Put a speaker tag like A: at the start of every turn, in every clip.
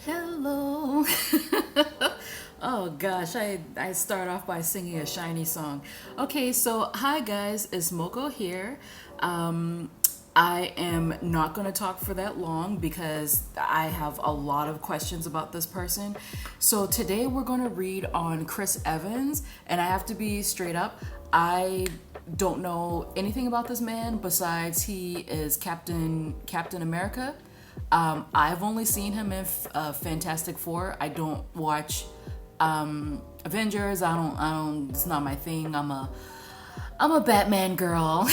A: Hello. Oh gosh, I start off by singing a Shiny song. Okay, so hi guys, it's Moko here. Um, I am not going to talk for that long because I have a lot of questions about this person. So today we're going to read on Chris Evans, and I have to be straight up. I don't know anything about this man besides he is Captain America. I've only seen him in Fantastic Four. I don't watch Avengers. I don't. It's not my thing. I'm a Batman girl.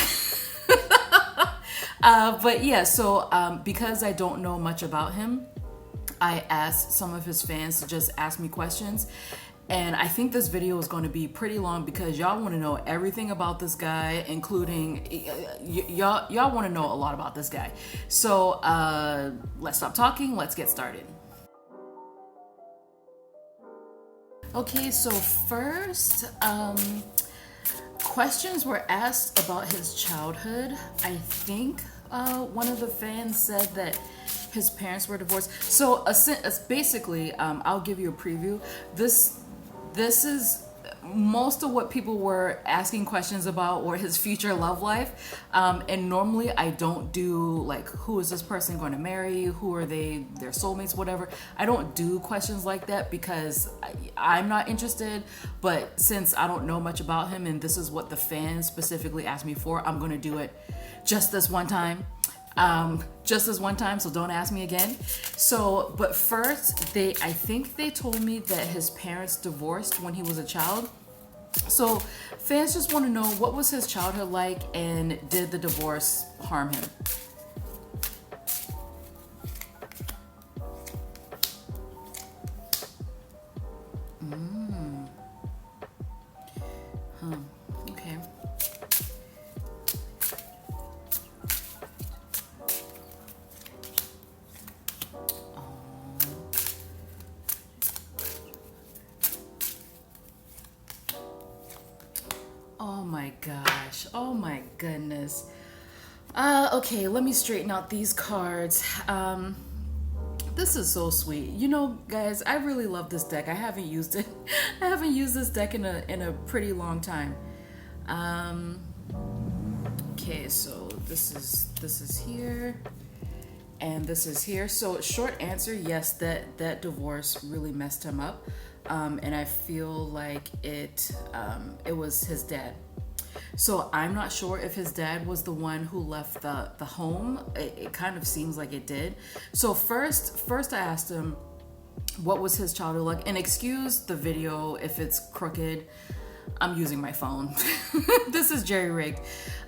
A: But yeah. So because I don't know much about him, I asked some of his fans to just ask me questions. And I think this video is going to be pretty long because y'all want to know everything about this guy, including y'all want to know a lot about this guy. So let's stop talking. Let's get started. Okay, so first, questions were asked about his childhood. I think one of the fans said that his parents were divorced. So basically, I'll give you a preview. This is most of what people were asking questions about, or his future love life. And normally I don't do like, who is this person going to marry? Who are their soulmates, whatever. I don't do questions like that because I'm not interested. But since I don't know much about him and this is what the fans specifically asked me for, I'm going to do it just this one time. So don't ask me again. So, but first, I think they told me that his parents divorced when he was a child. So fans just want to know, what was his childhood like, and did the divorce harm him? Okay. Oh my gosh. Oh my goodness. Okay, let me straighten out these cards. This is so sweet. You know, guys, I really love this deck. I haven't used it. I haven't used this deck in a pretty long time. Okay, so this is here, and this is here. So short answer, yes, that divorce really messed him up, and I feel like it was his dad. So I'm not sure if his dad was the one who left the home. It kind of seems like it did. So first I asked him what was his childhood like, and excuse the video if it's crooked. I'm using my phone. This is jerry rigged.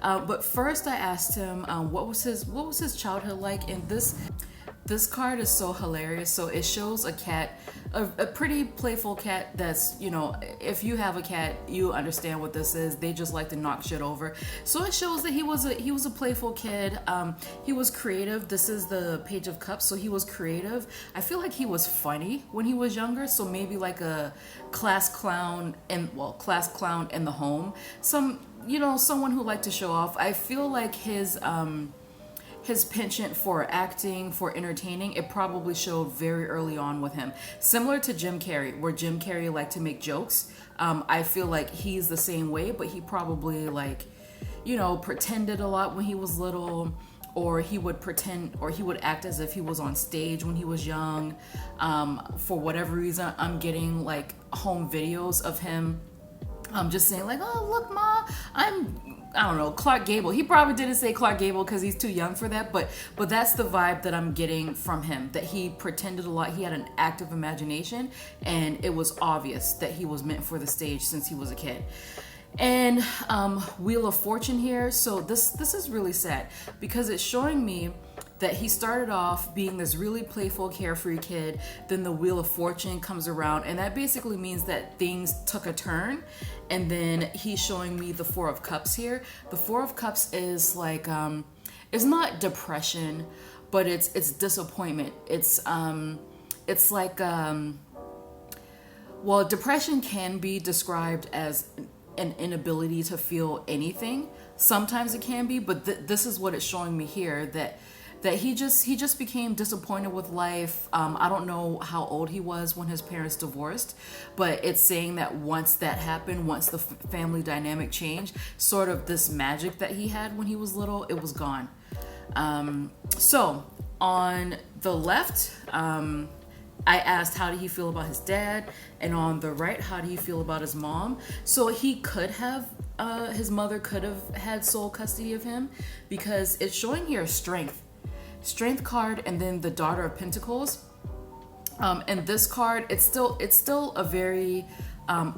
A: But first I asked him what was his childhood like, and this card is so hilarious. So it shows a cat, a pretty playful cat that's, you know, if you have a cat, you understand what this is. They just like to knock shit over. So it shows that he was a playful kid. He was creative. This is the Page of Cups, so he was creative. I feel like he was funny when he was younger, so maybe like a class clown in the home. Someone who liked to show off. I feel like his penchant for acting, for entertaining, it probably showed very early on with him. Similar to Jim Carrey, where Jim Carrey liked to make jokes. I feel like he's the same way, but he probably pretended a lot when he was little, or he would act as if he was on stage when he was young. For whatever reason, I'm getting like home videos of him just saying like, oh, look, Ma, I don't know, Clark Gable. He probably didn't say Clark Gable because he's too young for that, but that's the vibe that I'm getting from him, that he pretended a lot. He had an active imagination, and it was obvious that he was meant for the stage since he was a kid. And Wheel of Fortune here. So this is really sad because it's showing me that he started off being this really playful, carefree kid. Then the Wheel of Fortune comes around, and that basically means that things took a turn. And then he's showing me the Four of Cups here. The Four of Cups is like, it's not depression, but it's disappointment. It's like, well, depression can be described as an inability to feel anything. Sometimes it can be, but this is what it's showing me here, that that he just became disappointed with life. I don't know how old he was when his parents divorced, but it's saying that once that happened, once the family dynamic changed, sort of this magic that he had when he was little, it was gone. So on the left, I asked how did he feel about his dad, and on the right, how do you feel about his mom? So he could have, his mother could have had sole custody of him, because it's showing here strength card, and then the Daughter of Pentacles. And this card, it's still a very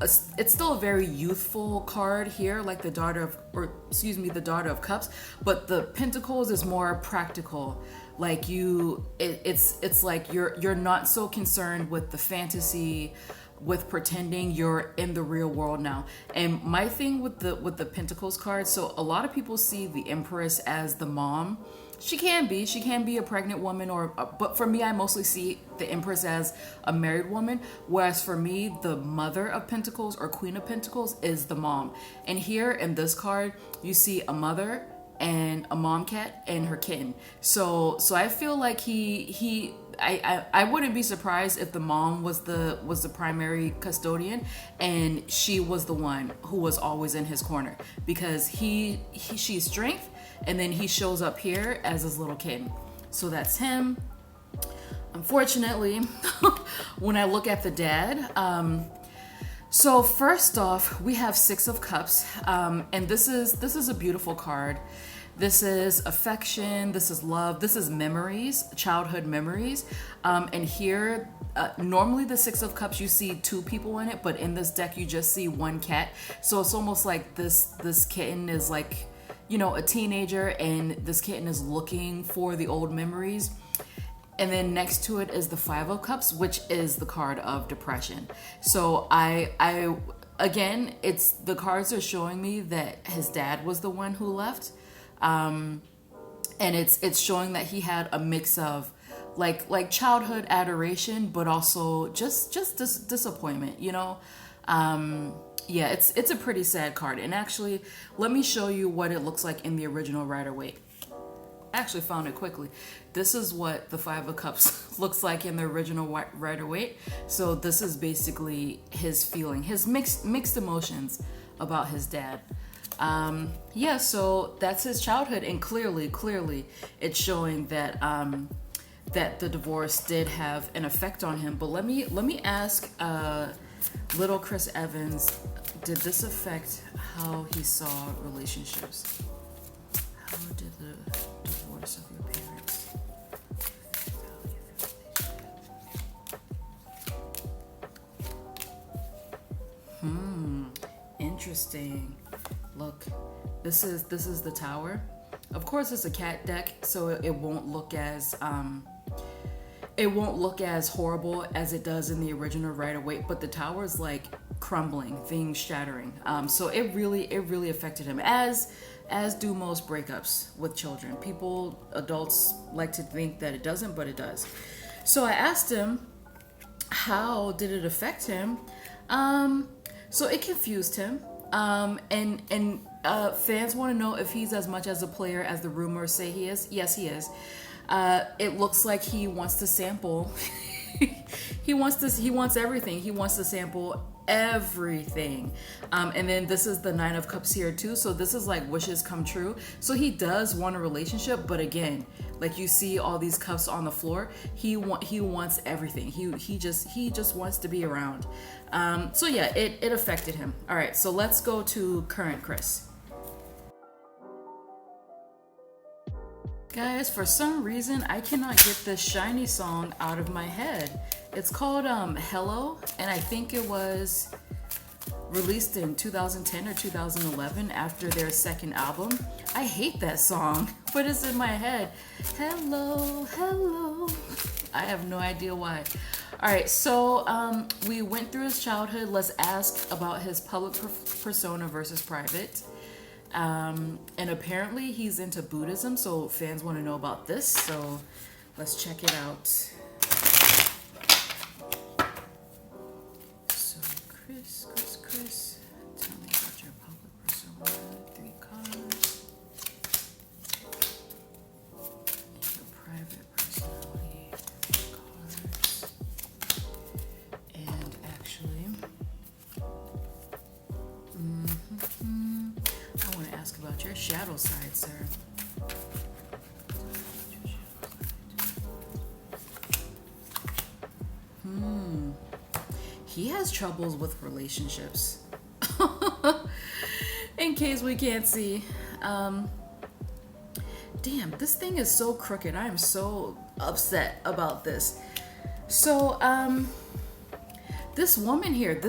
A: it's still a very youthful card here, like the Daughter of Cups, but the Pentacles is more practical. Like it's like you're not so concerned with the fantasy, with pretending, you're in the real world now. And my thing with the Pentacles card, so a lot of people see the Empress as the mom. She can be a pregnant woman, but for me, I mostly see the Empress as a married woman, whereas for me, the Mother of Pentacles or Queen of Pentacles is the mom. And here in this card, you see a mother and a mom cat and her kitten. So I feel like I wouldn't be surprised if the mom was the primary custodian and she was the one who was always in his corner, because she's strength, and then he shows up here as his little kitten. So that's him. Unfortunately, when I look at the dad, so first off, we have Six of Cups, and this is a beautiful card. This is affection, this is love, this is memories, childhood memories. And here, normally the Six of Cups, you see two people in it, but in this deck, you just see one cat. So it's almost like this kitten is like, a teenager, and this kitten is looking for the old memories. And then next to it is the Five of Cups, which is the card of depression. So I again, it's the cards are showing me that his dad was the one who left. And it's showing that he had a mix of like childhood adoration, but also just disappointment, Yeah, it's a pretty sad card. And actually, let me show you what it looks like in the original Rider-Waite. I actually found it quickly. This is what the Five of Cups looks like in the original Rider-Waite. So this is basically his feeling, his mixed emotions about his dad. Yeah, so that's his childhood, and clearly it's showing that that the divorce did have an effect on him. But let me ask little Chris Evans, did this affect how he saw relationships? How did the divorce of your parents affect how you feel relationships? Interesting. Look, this is the Tower. Of course, it's a cat deck, so it won't look as horrible as it does in the original Rider-Waite. But the Tower is like crumbling, things shattering. So it really affected him, as do most breakups with children. Adults like to think that it doesn't, but it does. So I asked him, how did it affect him? So it confused him. And fans want to know if he's as much as a player as the rumors say he is. Yes, he is. It looks like he wants to sample. He wants everything. He wants to sample everything. And then this is the Nine of Cups here too. So this is like wishes come true. So he does want a relationship, but again, like you see all these cups on the floor, he wants everything. He just wants to be around. So yeah, it affected him. All right, so let's go to current Chris. Guys, for some reason, I cannot get this Shiny song out of my head. It's called Hello, and I think it was released in 2010 or 2011 after their second album. I hate that song, but it's in my head. Hello, hello. I have no idea why. All right, so we went through his childhood. Let's ask about his public persona versus private. And apparently he's into Buddhism, so fans want to know about this. So let's check it out. So Chris, tell me about your public persona. 3 cards. Your your shadow side, sir? He has troubles with relationships. In case we can't see. Damn, this thing is so crooked. I am so upset about this. So, this woman here,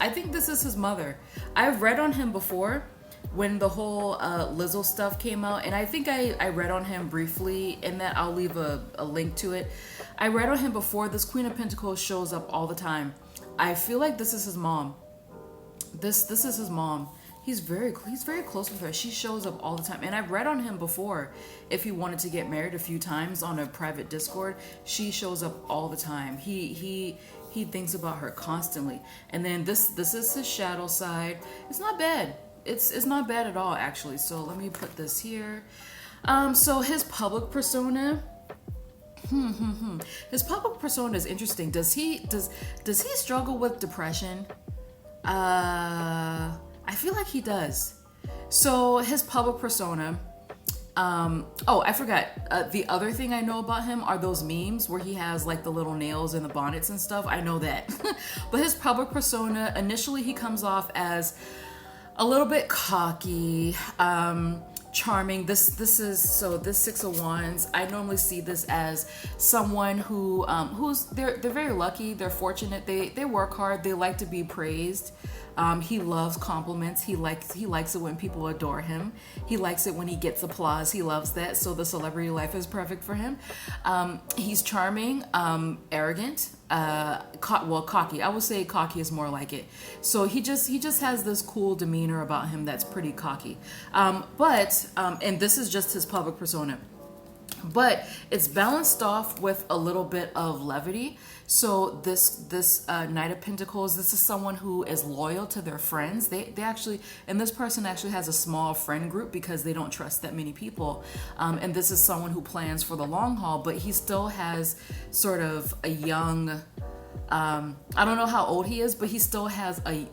A: I think this is his mother. I've read on him before when the whole Lizzo stuff came out, and I think I read on him briefly, and that I'll leave a link to it. I read on him before. This Queen of Pentacles shows up all the time. I feel like this is his mom. This is his mom. He's very close with her. She shows up all the time. And I've read on him before, if he wanted to get married a few times on a private Discord, she shows up all the time. He thinks about her constantly. And then this is his shadow side. It's not bad. It's not bad at all, actually. So let me put this here. So his public persona. His public persona is interesting. Does he struggle with depression? I feel like he does. So his public persona. Oh, I forgot. The other thing I know about him are those memes where he has like the little nails and the bonnets and stuff. I know that. But his public persona, initially he comes off as a little bit cocky, charming. This Six of Wands. I normally see this as someone who's they're very lucky. They're fortunate. They work hard. They like to be praised. He loves compliments. He likes it when people adore him. He likes it when he gets applause. He loves that. So the celebrity life is perfect for him. He's charming, arrogant, cocky. I would say cocky is more like it. So he just has this cool demeanor about him that's pretty cocky. And this is just his public persona. But it's balanced off with a little bit of levity. So this Knight of Pentacles, this is someone who is loyal to their friends. They actually, and this person actually has a small friend group because they don't trust that many people. And this is someone who plans for the long haul, but he still has sort of a young, I don't know how old he is, but he still has a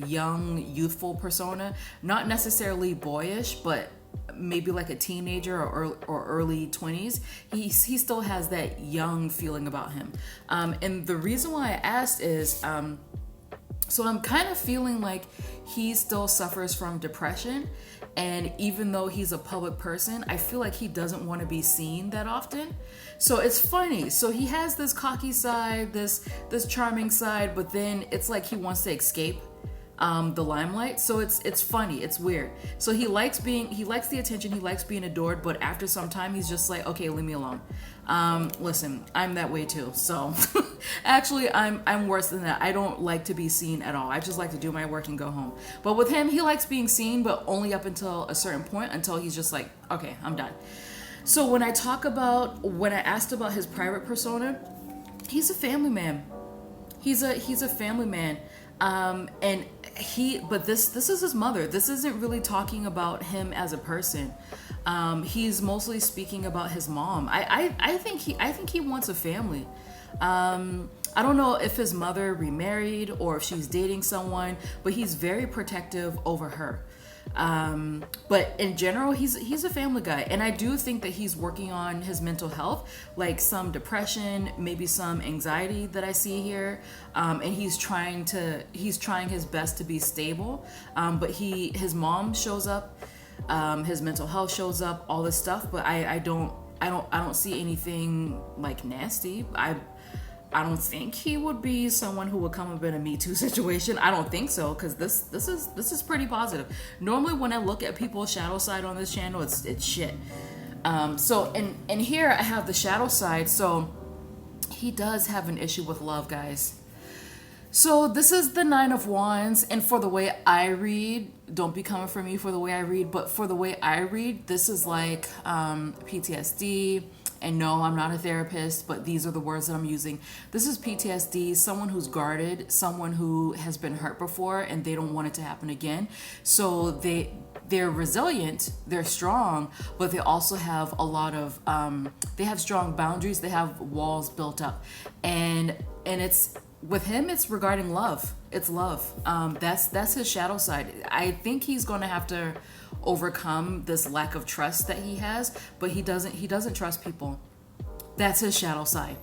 A: young, youthful persona. Not necessarily boyish, but maybe like a teenager or early 20s. He still has that young feeling about him. And the reason why I asked is, so I'm kind of feeling like he still suffers from depression. And even though he's a public person, I feel like he doesn't want to be seen that often. So it's funny. So he has this cocky side, this charming side, but then it's like he wants to escape the limelight. So it's funny, it's weird. So he likes the attention, he likes being adored, but after some time he's just like, okay, leave me alone. Listen, I'm that way too. So actually I'm worse than that. I don't like to be seen at all. I just like to do my work and go home. But with him, he likes being seen, but only up until a certain point, until he's just like, okay, I'm done. So when I asked about his private persona, he's a family man. He's a family man. But this is his mother. This isn't really talking about him as a person. He's mostly speaking about his mom. I think he wants a family. I don't know if his mother remarried or if she's dating someone, but he's very protective over her. But in general, he's a family guy, and I do think that he's working on his mental health, like some depression, maybe some anxiety that I see here, and he's trying his best to be stable. But his mom shows up, his mental health shows up, all this stuff. But I don't see anything like nasty. I don't think he would be someone who would come up in a Me Too situation. I don't think so, because this is pretty positive. Normally when I look at people's shadow side on this channel, it's shit. So and here I have the shadow side. So he does have an issue with love, guys. So this is the Nine of Wands, and for the way I read, don't be coming for me for the way I read, but for the way I read, this is like PTSD. And no, I'm not a therapist, but these are the words that I'm using. This is PTSD, someone who's guarded, someone who has been hurt before and they don't want it to happen again. So they're resilient, they're strong, but they also have a lot of, they have strong boundaries, they have walls built up. And it's With him, it's regarding love. It's love. That's his shadow side. I think he's going to have to overcome this lack of trust that he has, but he doesn't trust people. That's his shadow side.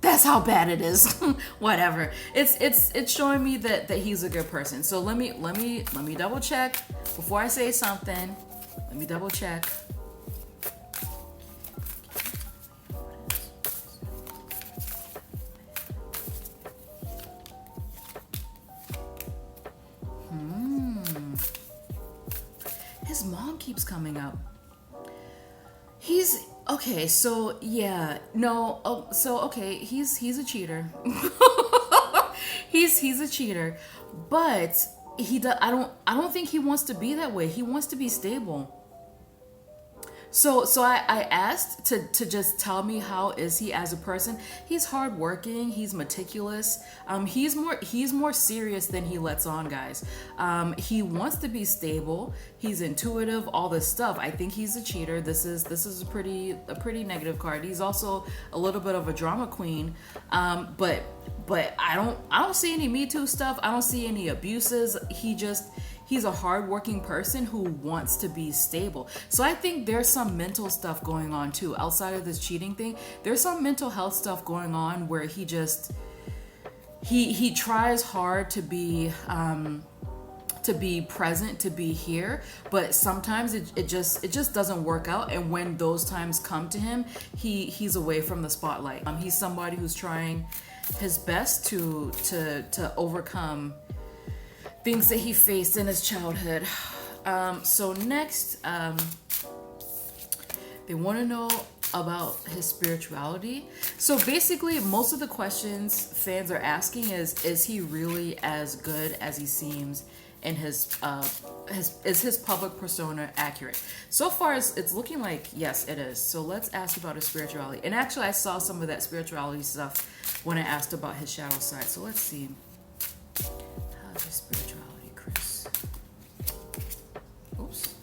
A: That's how bad it is. Whatever. It's showing me that he's a good person. So let me double check before I say something. Let me double check. His mom keeps coming up. He's okay. So yeah, no. Oh, so okay. He's a cheater. he's a cheater, but I don't think he wants to be that way. He wants to be stable. So I asked to just tell me how is he as a person. He's hardworking. He's meticulous. He's more serious than he lets on, guys. He wants to be stable. He's intuitive. All this stuff. I think he's a cheater. This is a pretty negative card. He's also a little bit of a drama queen. But I don't see any Me Too stuff. I don't see any abuses. He's a hardworking person who wants to be stable. So I think there's some mental stuff going on too. Outside of this cheating thing, there's some mental health stuff going on where he tries hard to be present, to be here, but sometimes it just doesn't work out. And when those times come to him, he's away from the spotlight. He's somebody who's trying his best to overcome things that he faced in his childhood. So next, they want to know about his spirituality. So basically, most of the questions fans are asking is he really as good as he seems? And is his public persona accurate? So far, it's looking like yes, it is. So let's ask about his spirituality. And actually, I saw some of that spirituality stuff when I asked about his shadow side. So let's see. How's your spirituality, Chris? Oops.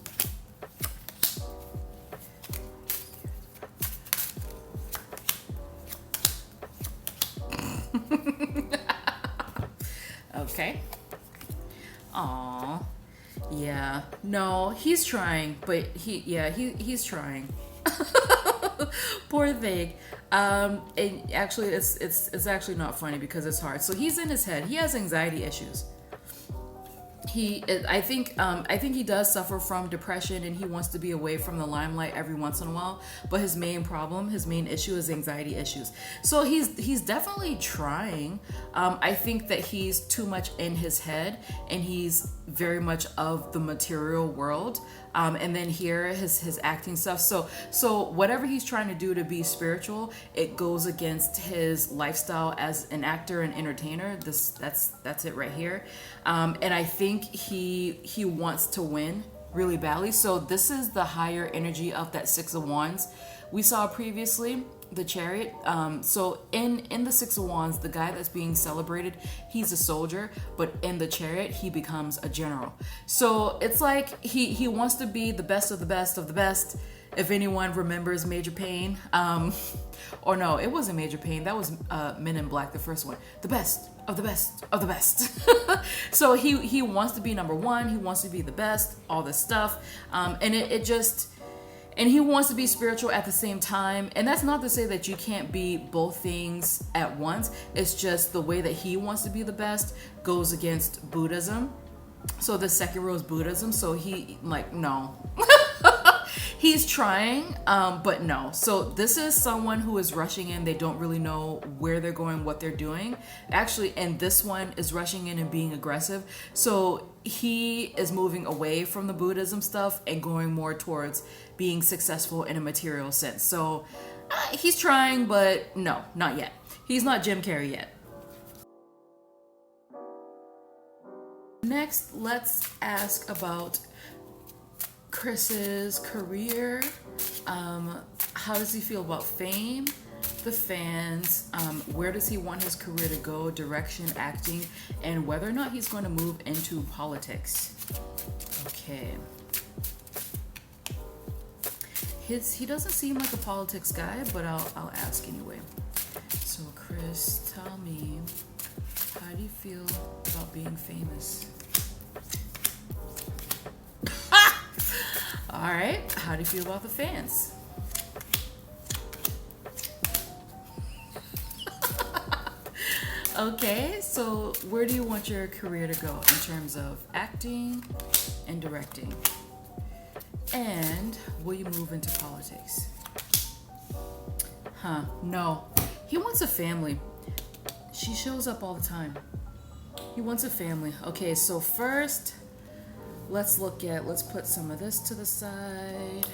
A: Okay. Aw. Yeah. No, he's trying, but he's trying. Poor thing. And actually it's actually not funny because it's hard. So he's in his head. He has anxiety issues. I think he does suffer from depression, and he wants to be away from the limelight every once in a while. But his main issue is anxiety issues. So he's definitely trying. I think that he's too much in his head, and he's very much of the material world. And then here his acting stuff. So whatever he's trying to do to be spiritual, it goes against his lifestyle as an actor and entertainer. That's it right here. And I think he wants to win really badly. So this is the higher energy of that Six of Wands we saw previously, the Chariot. So in the Six of Wands, the guy that's being celebrated, he's a soldier, but in the Chariot, he becomes a general. So it's like he wants to be the best of the best of the best. If anyone remembers Major Payne, or no, it wasn't Major Payne. That was Men in Black, the first one. The best of the best of the best. So he wants to be number one. He wants to be the best. All this stuff, and he wants to be spiritual at the same time. And that's not to say that you can't be both things at once. It's just the way that he wants to be the best goes against Buddhism. So the second row is Buddhism. So no. He's trying, but no. So this is someone who is rushing in. They don't really know where they're going, what they're doing. Actually, and this one is rushing in and being aggressive. So he is moving away from the Buddhism stuff and going more towards being successful in a material sense. So he's trying, but no, not yet. He's not Jim Carrey yet. Next, let's ask about Chris's career. How does he feel about fame, the fans, where does he want his career to go, direction, acting, and whether or not he's going to move into politics. Okay. He doesn't seem like a politics guy, but I'll ask anyway. So Chris, tell me How do you feel about being famous? All right. How do you feel about the fans? Okay, so where do you want your career to go in terms of acting and directing? And will you move into politics? No. He wants a family. She shows up all the time. He wants a family. Okay, so first, let's put some of this to the side.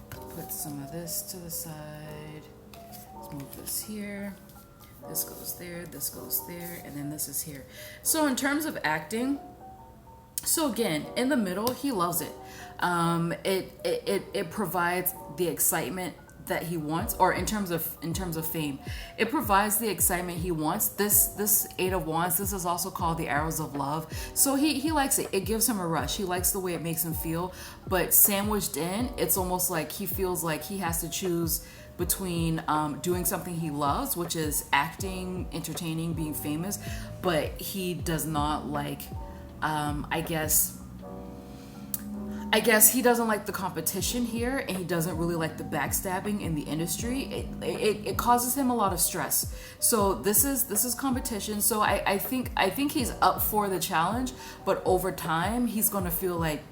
A: Put some of this to the side. Let's move this here. This goes there, and then this is here. So in terms of acting, so again, in the middle, he loves it. It provides the excitement that he wants, or in terms of fame, it provides the excitement he wants. This Eight of Wands, this is also called the Arrows of Love. So he likes it. It gives him a rush. He likes the way it makes him feel. But sandwiched in, it's almost like he feels like he has to choose between doing something he loves, which is acting, entertaining, being famous, but he does not like, I guess he doesn't like the competition here, and he doesn't really like the backstabbing in the industry. It causes him a lot of stress. So this is competition. So I think he's up for the challenge, but over time he's gonna feel like,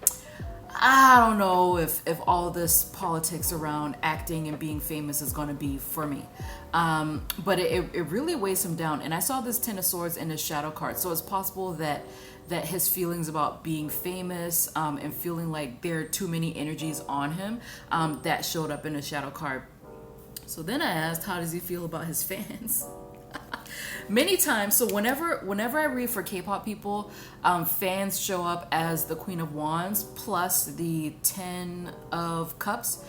A: I don't know if all this politics around acting and being famous is going to be for me. But it really weighs him down. And I saw this Ten of Swords in his shadow card. So it's possible that his feelings about being famous and feeling like there are too many energies on him, that showed up in his shadow card. So then I asked, how does he feel about his fans? Many times, so whenever I read for K-pop people, fans show up as the Queen of Wands plus the 10 of Cups,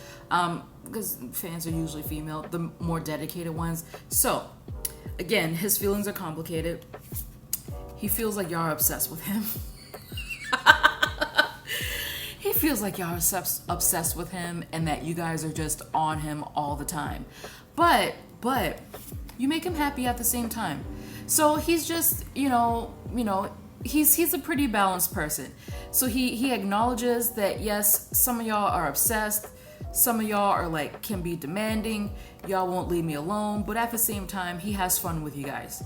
A: because fans are usually female, the more dedicated ones. So again, his feelings are complicated. He feels like y'all are obsessed with him. He feels like y'all are obsessed with him, and that you guys are just on him all the time. But you make him happy at the same time. So he's just, he's a pretty balanced person. So he acknowledges that, yes, some of y'all are obsessed. Some of y'all are like, can be demanding. Y'all won't leave me alone. But at the same time, he has fun with you guys.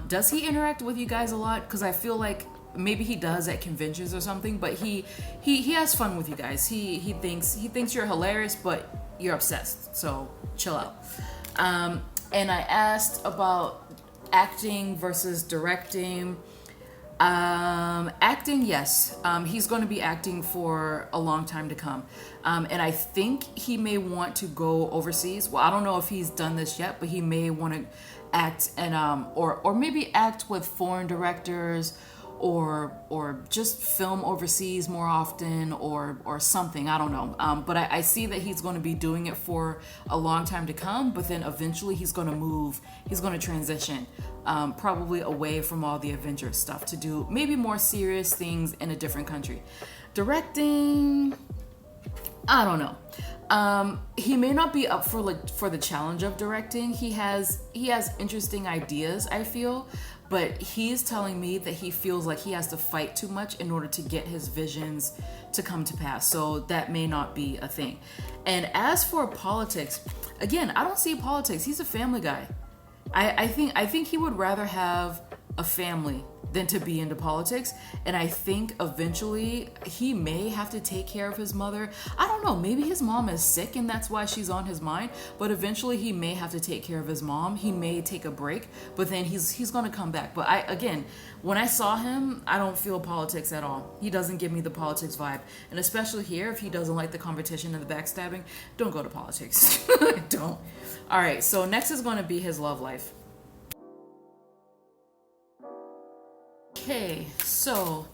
A: Does he interact with you guys a lot? Because I feel like maybe he does at conventions or something, but he has fun with you guys. He thinks you're hilarious, but you're obsessed. So chill out. And I asked about acting versus directing. Acting, yes. He's going to be acting for a long time to come. And I think he may want to go overseas. Well, I don't know if he's done this yet, but he may want to act and or maybe act with foreign directors, or just film overseas more often, or something. I don't know. But I see that he's going to be doing it for a long time to come, but then eventually he's going to move, he's going to transition, probably away from all the Avengers stuff to do maybe more serious things in a different country. Directing, I don't know. He may not be up for the challenge of directing. He has interesting ideas, I feel, but he's telling me that he feels like he has to fight too much in order to get his visions to come to pass. So that may not be a thing. And as for politics, again, I don't see politics. He's a family guy. I think he would rather have a family than to be into politics. And I think eventually he may have to take care of his mother. I don't know, maybe his mom is sick and that's why she's on his mind, but eventually he may have to take care of his mom. He may take a break, but then he's gonna come back. But again, when I saw him, I don't feel politics at all. He doesn't give me the politics vibe. And especially here, if he doesn't like the competition and the backstabbing, don't go to politics. Don't. All right, so next is gonna be his love life. Okay, so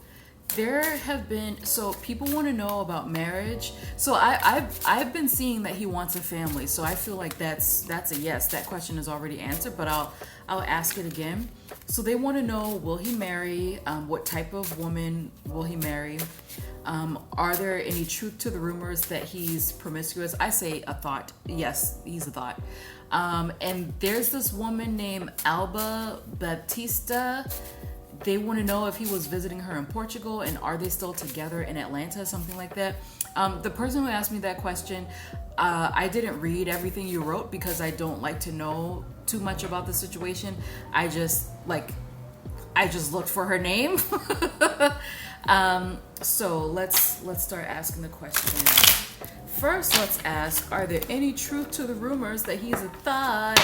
A: people want to know about marriage. So I've been seeing that he wants a family. So I feel like that's a yes. That question is already answered, but I'll ask it again. So they want to know, will he marry? What type of woman will he marry? Are there any truth to the rumors that he's promiscuous? I say a thought. Yes, he's a thought. And there's this woman named Alba Baptista. They want to know if he was visiting her in Portugal and are they still together in Atlanta, something like that. The person who asked me that question, I didn't read everything you wrote because I don't like to know too much about the situation. I just looked for her name. So let's start asking the question. First, let's ask, are there any truth to the rumors that he's a thot?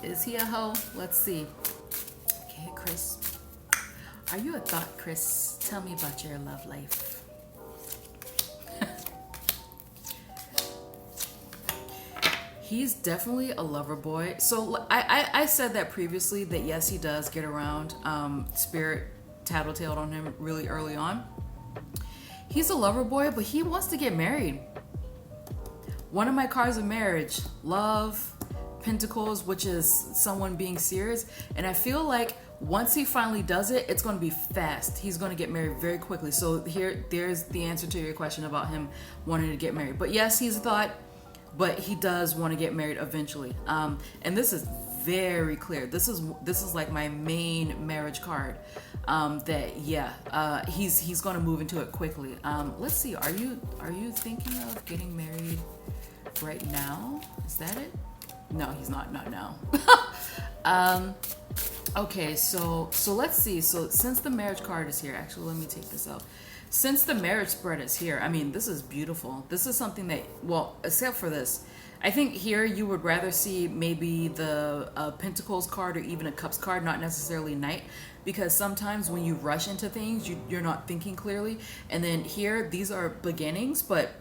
A: Is he a hoe? Let's see. Okay, Chris. Are you a thot, Chris? Tell me about your love life. He's definitely a lover boy. So I said that previously, that yes, he does get around. Spirit tattletaled on him really early on. He's a lover boy, but he wants to get married. One of my cards of marriage, love, Pentacles, which is someone being serious. And I feel like once he finally does it, it's going to be fast. He's going to get married very quickly. So there's the answer to your question about him wanting to get married. But yes, he's a thot, but he does want to get married eventually. And this is very clear. This is like my main marriage card. He's going to move into it quickly. Let's see. Are you thinking of getting married right now? Is that it? No, he's not now. Okay, so let's see. So since the marriage card is here, actually, let me take this out. Since the marriage spread is here, I mean, this is beautiful. This is something that, well, except for this, I think here you would rather see maybe the Pentacles card or even a Cups card, not necessarily Knight, because sometimes when you rush into things, you're not thinking clearly. And then here, these are beginnings, but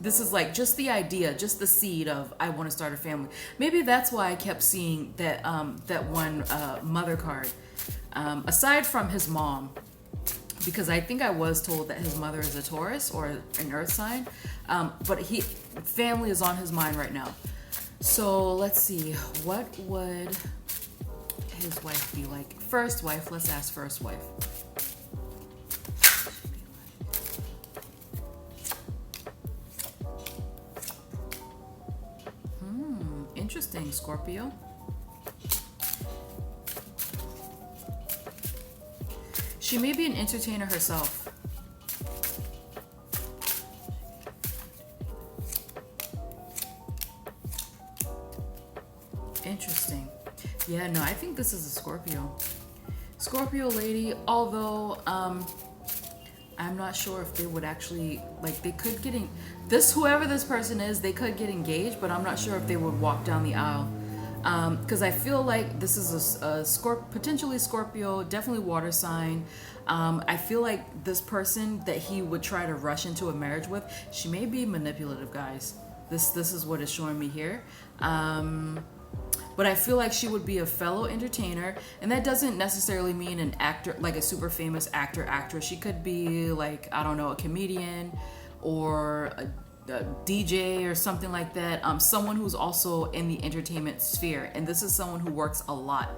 A: this is like just the idea, just the seed of I want to start a family. Maybe that's why I kept seeing that that one mother card. Aside from his mom, because I think I was told that his mother is a Taurus or an earth sign, but family is on his mind right now. So let's see, what would his wife be like? First wife, let's ask first wife. Interesting, Scorpio. She may be an entertainer herself. Interesting. Yeah, no, I think this is a Scorpio. Scorpio lady, although I'm not sure if they would actually, like, they could get in this, whoever this person is, they could get engaged, but I'm not sure if they would walk down the aisle. Because I feel like this is a potentially Scorpio, definitely water sign. I feel like this person that he would try to rush into a marriage with, she may be manipulative, guys. This is what is showing me here. But I feel like she would be a fellow entertainer, and that doesn't necessarily mean an actor, like a super famous actress. She could be like, I don't know, a comedian or a DJ or something like that. Someone who's also in the entertainment sphere, and this is someone who works a lot.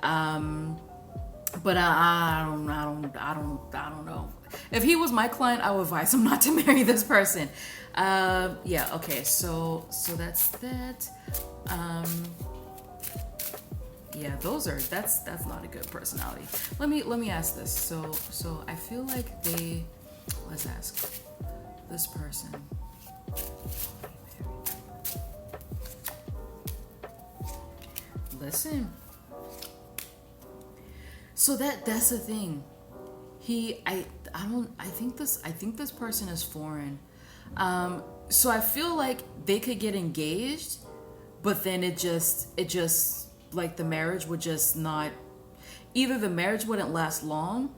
A: But I don't know. If he was my client, I would advise him not to marry this person. Yeah. Okay. So that's that. Yeah, that's not a good personality. Let me ask this. So I feel like let's ask this person. Listen. So that's the thing. I think this person is foreign. So I feel like they could get engaged, but then it just like the marriage would just not, either the marriage wouldn't last long,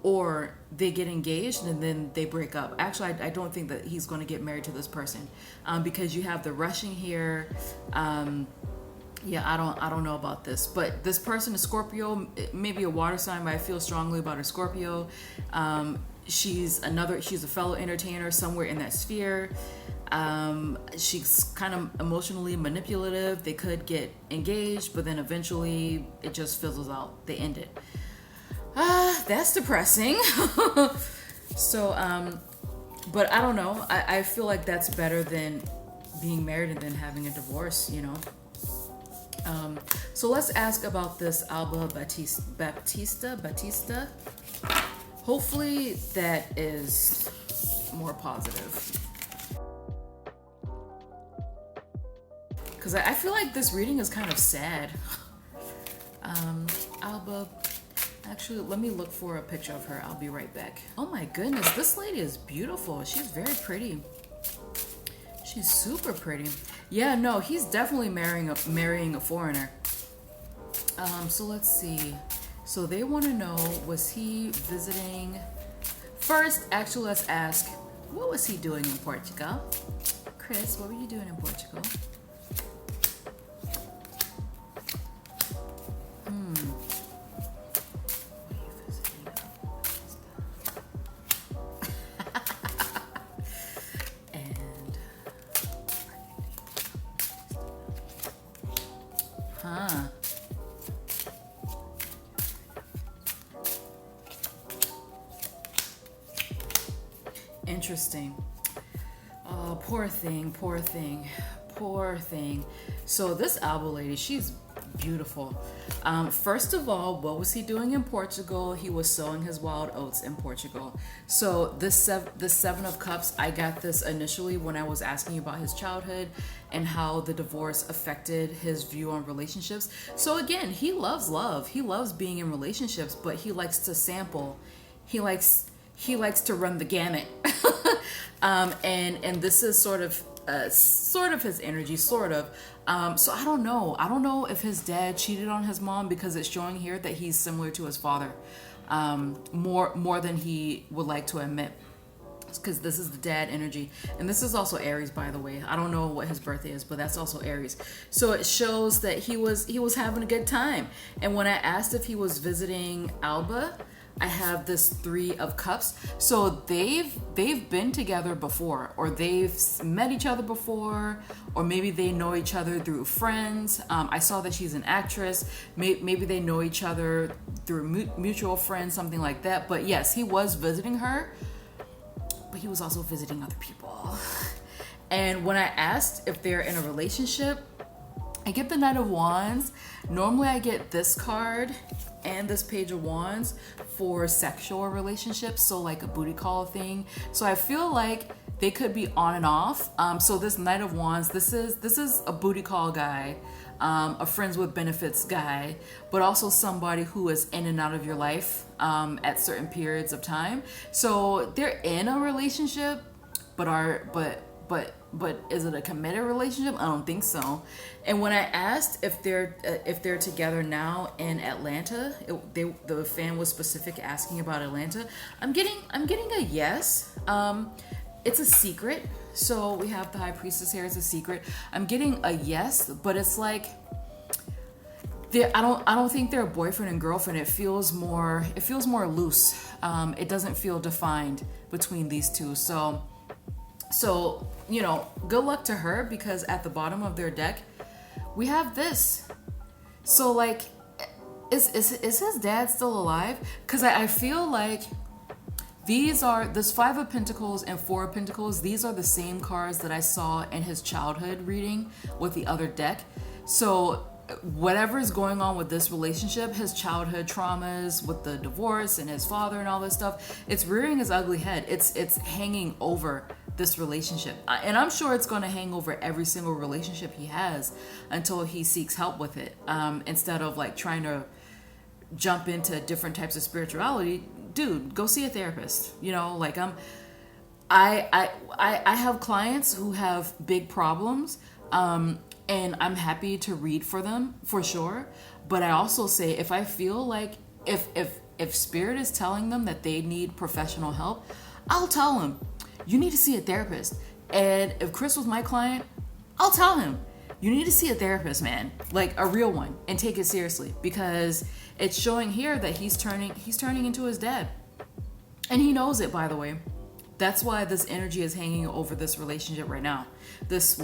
A: or they get engaged and then they break up. Actually, I don't think that he's going to get married to this person, because you have the rushing here. Yeah, I don't know about this, but this person is Scorpio, maybe a water sign, but I feel strongly about a Scorpio. She's a fellow entertainer somewhere in that sphere. She's kind of emotionally manipulative. They could get engaged, but then eventually it just fizzles out. They end it. That's depressing. So But I don't know. I feel like that's better than being married and then having a divorce, you know? So let's ask about this Alba Baptista. Hopefully that is more positive. Because I feel like this reading is kind of sad. Alba, actually, let me look for a picture of her. I'll be right back. Oh my goodness, this lady is beautiful. She's very pretty. She's super pretty. Yeah, no, he's definitely marrying a foreigner. So let's see. So they want to know, was he visiting? First, actually, let's ask, what was he doing in Portugal? Chris, what were you doing in Portugal? Interesting. Oh, poor thing. So this Alba lady, she's beautiful. First of all, what was he doing in Portugal? He was sowing his wild oats in Portugal. So the Seven of Cups, I got this initially when I was asking about his childhood and how the divorce affected his view on relationships. So again, he loves love. He loves being in relationships, but he likes to sample. He likes to run the gamut. And this is sort of his energy, sort of. So I don't know if his dad cheated on his mom, because it's showing here that he's similar to his father, more than he would like to admit, because this is the dad energy. And this is also Aries, by the way. I don't know what his birthday is, but that's also Aries. So it shows that he was having a good time. And when I asked if he was visiting Alba, I have this Three of Cups. So they've been together before, or they've met each other before, or maybe they know each other through friends. I saw that she's an actress. Maybe they know each other through mutual friends, something like that. But yes, he was visiting her, but he was also visiting other people. And when I asked if they're in a relationship, I get the Knight of Wands. Normally I get this card and this Page of Wands for sexual relationships, so like a booty call thing. So I feel like they could be on and off. So this Knight of Wands, this is a booty call guy, a friends with benefits guy, but also somebody who is in and out of your life at certain periods of time. So they're in a relationship, but is it a committed relationship? I don't think so. And when I asked if they're together now in Atlanta, the fan was specific asking about Atlanta. I'm getting a yes. It's a secret. So we have the High Priestess here. It's a secret. I'm getting a yes, but it's like I don't think they're a boyfriend and girlfriend. It feels more loose. It doesn't feel defined between these two. So, you know, good luck to her, because at the bottom of their deck, we have this. So, like, is his dad still alive? Because I feel like this Five of Pentacles and Four of Pentacles, these are the same cards that I saw in his childhood reading with the other deck. So whatever's going on with this relationship, his childhood traumas with the divorce and his father and all this stuff, it's rearing his ugly head. It's hanging over this relationship, and I'm sure it's going to hang over every single relationship he has until he seeks help with it, instead of like trying to jump into different types of spirituality. Dude, go see a therapist. You know, like I have clients who have big problems, and I'm happy to read for them for sure. But I also say, if I feel like if spirit is telling them that they need professional help, I'll tell them, you need to see a therapist. And if Chris was my client, I'll tell him, you need to see a therapist, man, like a real one, and take it seriously, because it's showing here that he's turning into his dad, and he knows it, by the way. That's why this energy is hanging over this relationship right now. This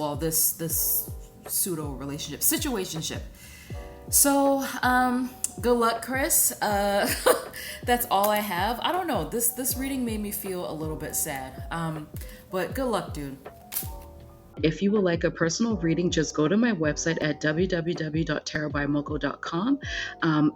A: pseudo relationship situationship. So Good luck, Chris. That's all I have. I don't know. This reading made me feel a little bit sad. But good luck, dude. If you would like a personal reading, just go to my website at www.tarotbymoko.com.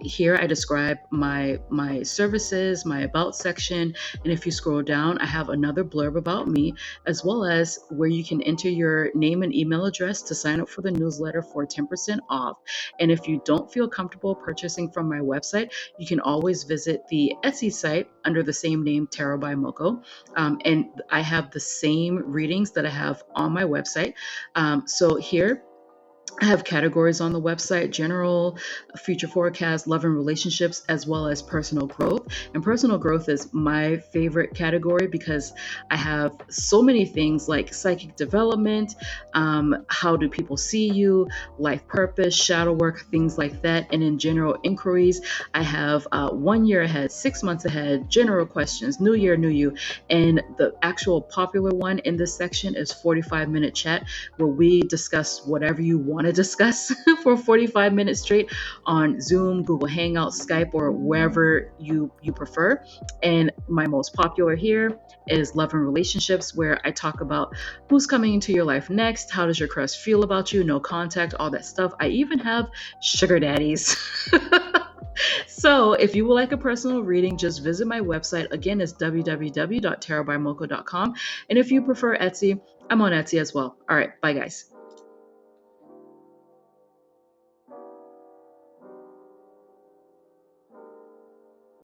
A: Here I describe my services, my about section, and if you scroll down, I have another blurb about me, as well as where you can enter your name and email address to sign up for the newsletter for 10% off. And if you don't feel comfortable purchasing from my website, you can always visit the Etsy site under the same name, Tarot by Moko. And I have the same readings that I have on my website. So here I have categories on the website: general, future forecast, love and relationships, as well as personal growth. And personal growth is my favorite category because I have so many things like psychic development, how do people see you, life purpose, shadow work, things like that. And in general inquiries, I have 1 year ahead, 6 months ahead, general questions, new year, new you. And the actual popular one in this section is 45-minute chat, where we discuss whatever you want to discuss for 45 minutes straight on Zoom, Google Hangouts, Skype, or wherever you prefer. And my most popular here is love and relationships, where I talk about who's coming into your life next, how does your crush feel about you, no contact, all that stuff. I even have sugar daddies. So if you would like a personal reading, just visit my website. Again, it's www.tarotbymoko.com. And if you prefer Etsy, I'm on Etsy as well. All right, bye guys.